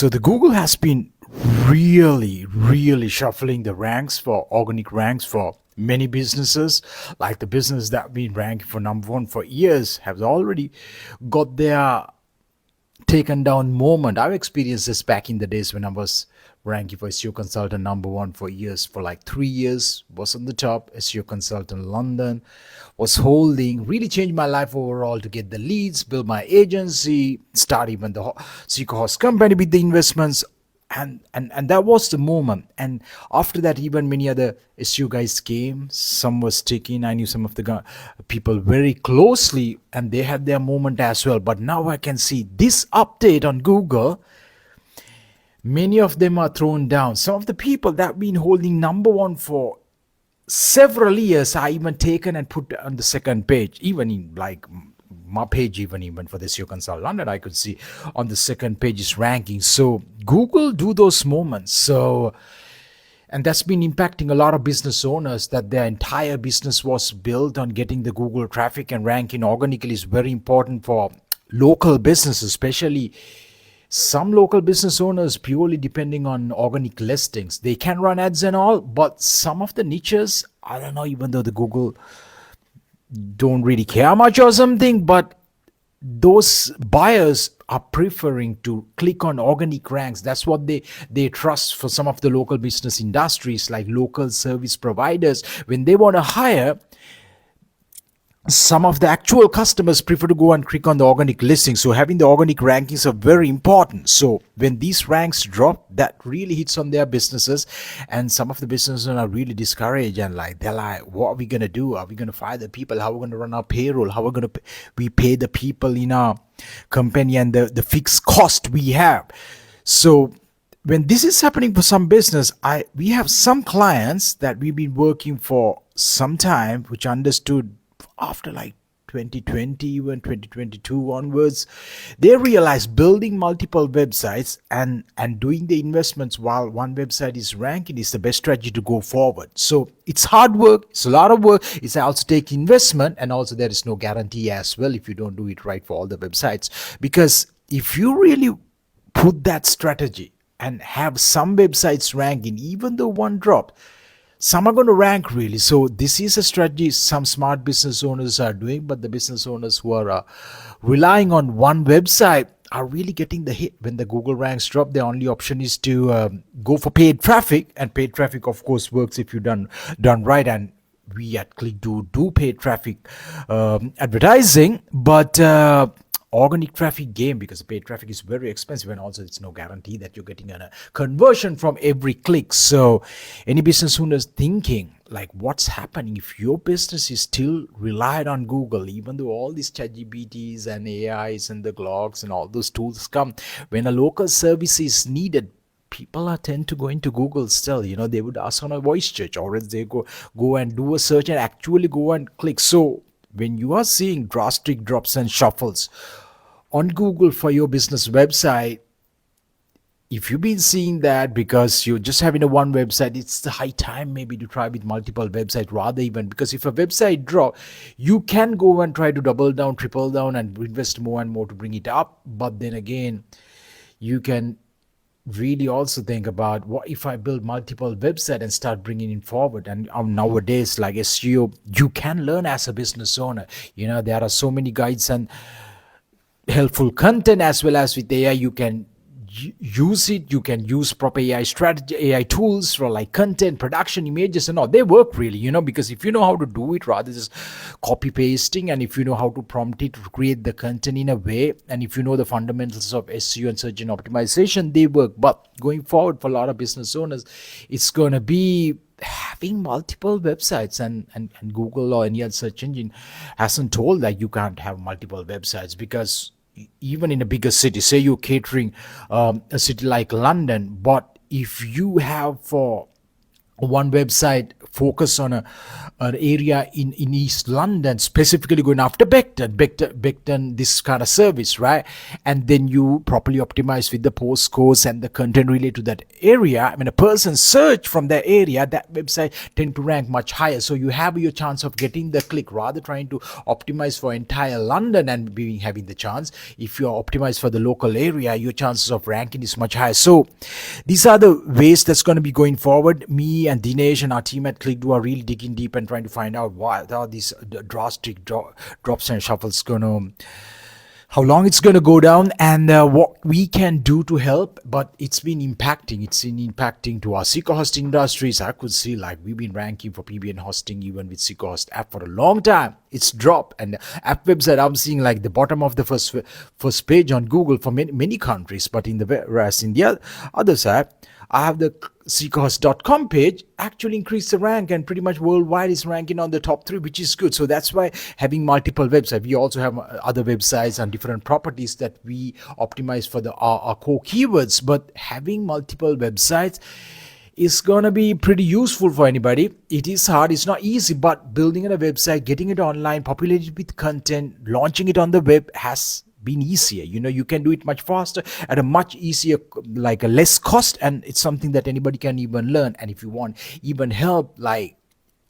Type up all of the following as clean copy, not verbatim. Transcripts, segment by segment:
So the Google has been really shuffling the ranks for organic ranks for many businesses. Like the business that been ranking for number one for years have already got their taken down moment. I've experienced this back in the days when I was ranking for SEO consultant number one for years. For like 3 years, was on the top. SEO consultant London was holding. Really changed my life overall to get the leads, build my agency, start even the Seeker Horse company with the investments. And that was the moment. And after that, even many other SU guys came. Some were sticking. I knew some of the people very closely, and they had their moment as well. But now I can see this update on Google. Many of them are thrown down. Some of the people that have been holding number one for several years are even taken and put on the second page, even in like my page, even for this SEO Consult London, I could see on the second page is ranking. So Google do those moments. So, and that's been impacting a lot of business owners, that their entire business was built on getting the Google traffic, and ranking organically is very important for local businesses, especially some local business owners purely depending on organic listings. They can run ads and all, but some of the niches, I don't know, even though the Google don't really care much or something, but those buyers are preferring to click on organic ranks. That's what they trust. For some of the local business industries like local service providers, when they want to hire, some of the actual customers prefer to go and click on the organic listing. So having the organic rankings are very important. So when these ranks drop, that really hits on their businesses, and some of the businesses are really discouraged, and like they're like, what are we gonna do? Are we gonna fire the people? How are we gonna run our payroll? How are we gonna we pay the people in our company and the fixed cost we have? So when this is happening for some business, we have some clients that we've been working for some time, which understood after like 2020, even 2022 onwards, they realized building multiple websites and doing the investments while one website is ranking is the best strategy to go forward. So it's hard work, it's a lot of work, it's also take investment, and also there is no guarantee as well if you don't do it right for all the websites. Because if you really put that strategy and have some websites ranking, even though one drop, some are going to rank really. So this is a strategy some smart business owners are doing, but the business owners who are relying on one website are really getting the hit. When the Google ranks drop, the only option is to go for paid traffic, and paid traffic of course works if you done right. And we at Click do paid traffic advertising, but organic traffic game, because paid traffic is very expensive, and also it's no guarantee that you're getting a conversion from every click. So any business owners thinking like, what's happening if your business is still relied on Google, even though all these ChatGPTs and AIs and the Glogs and all those tools come, when a local service is needed, people are tend to go into Google still. They would ask on a voice search, or else they go and do a search and actually go and click. So when you are seeing drastic drops and shuffles on Google for your business website, if you've been seeing that because you're just having a one website, it's the high time maybe to try with multiple websites rather, even because if a website drop, you can go and try to double down, triple down, and invest more and more to bring it up. But then again, you can really also think about, what if I build multiple websites and start bringing it forward? And nowadays, like SEO, you can learn as a business owner. There are so many guides and helpful content, as well as with AI you can use it. You can use proper AI strategy, AI tools for like content production, images and all. They work really, because if you know how to do it rather just copy pasting, and if you know how to prompt it to create the content in a way, and if you know the fundamentals of SEO and search engine optimization, they work. But going forward, for a lot of business owners, it's going to be having multiple websites, and Google or any other search engine hasn't told that you can't have multiple websites. Because even in a bigger city, say you're catering a city like London, but if you have for one website focus on an area in East London, specifically going after Beckton, this kind of service, right? And then you properly optimize with the postcodes and the content related to that area. When a person search from that area, that website tend to rank much higher. So you have your chance of getting the click, rather trying to optimize for entire London and having the chance. If you're optimized for the local area, your chances of ranking is much higher. So these are the ways that's going to be going forward. Me and Dinesh and our team at ClickDo are really digging deep and trying to find out why are these drastic drops and shuffles going to, how long it's going to go down, and what we can do to help. But it's been impacting to our Seeker host industries. I could see like we've been ranking for PBN hosting even with Seeker host app for a long time. It's dropped, and app website I'm seeing like the bottom of the first page on Google for many countries. But in the other side, I have the seekerhost.com page actually increased the rank, and pretty much worldwide is ranking on the top 3, which is good. So that's why having multiple websites, we also have other websites and different properties that we optimize for our core keywords. But having multiple websites is going to be pretty useful for anybody. It is hard, it's not easy, but building a website, getting it online, populated with content, launching it on the web has been easier. You can do it much faster at a much easier, like a less cost, and it's something that anybody can even learn. And if you want even help, like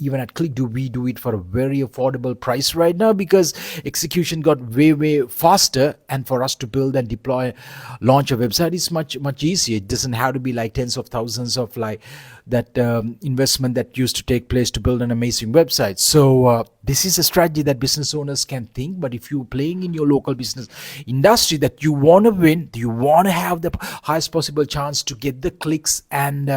even at ClickDo, we do it for a very affordable price right now, because execution got way faster, and for us to build and deploy, launch a website is much easier. It doesn't have to be like tens of thousands of like that investment that used to take place to build an amazing website. So this is a strategy that business owners can think. But if you're playing in your local business industry that you want to win, you want to have the highest possible chance to get the clicks and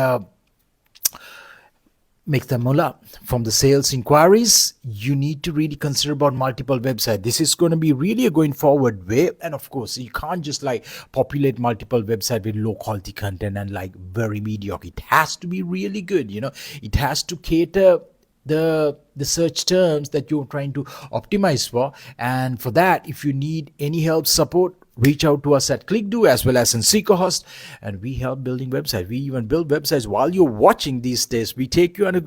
make the mullah from the sales inquiries, you need to really consider about multiple websites. This is going to be really a going forward way. And of course, you can't just like populate multiple websites with low quality content and like very mediocre. It has to be really good. It has to cater the search terms that you're trying to optimize for. And for that, if you need any help, support, reach out to us at ClickDo as well as in SeekerHost, and we help building websites. We even build websites while you're watching these days. We take you on a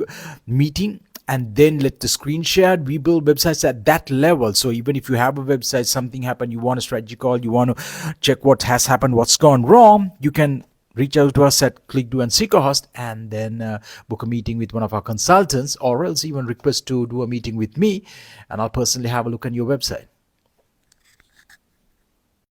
meeting and then let the screen share. We build websites at that level. So even if you have a website, something happened, you want a strategy call, you want to check what has happened, what's gone wrong, you can reach out to us at ClickDo and SeekerHost, and then book a meeting with one of our consultants, or else even request to do a meeting with me, and I'll personally have a look on your website.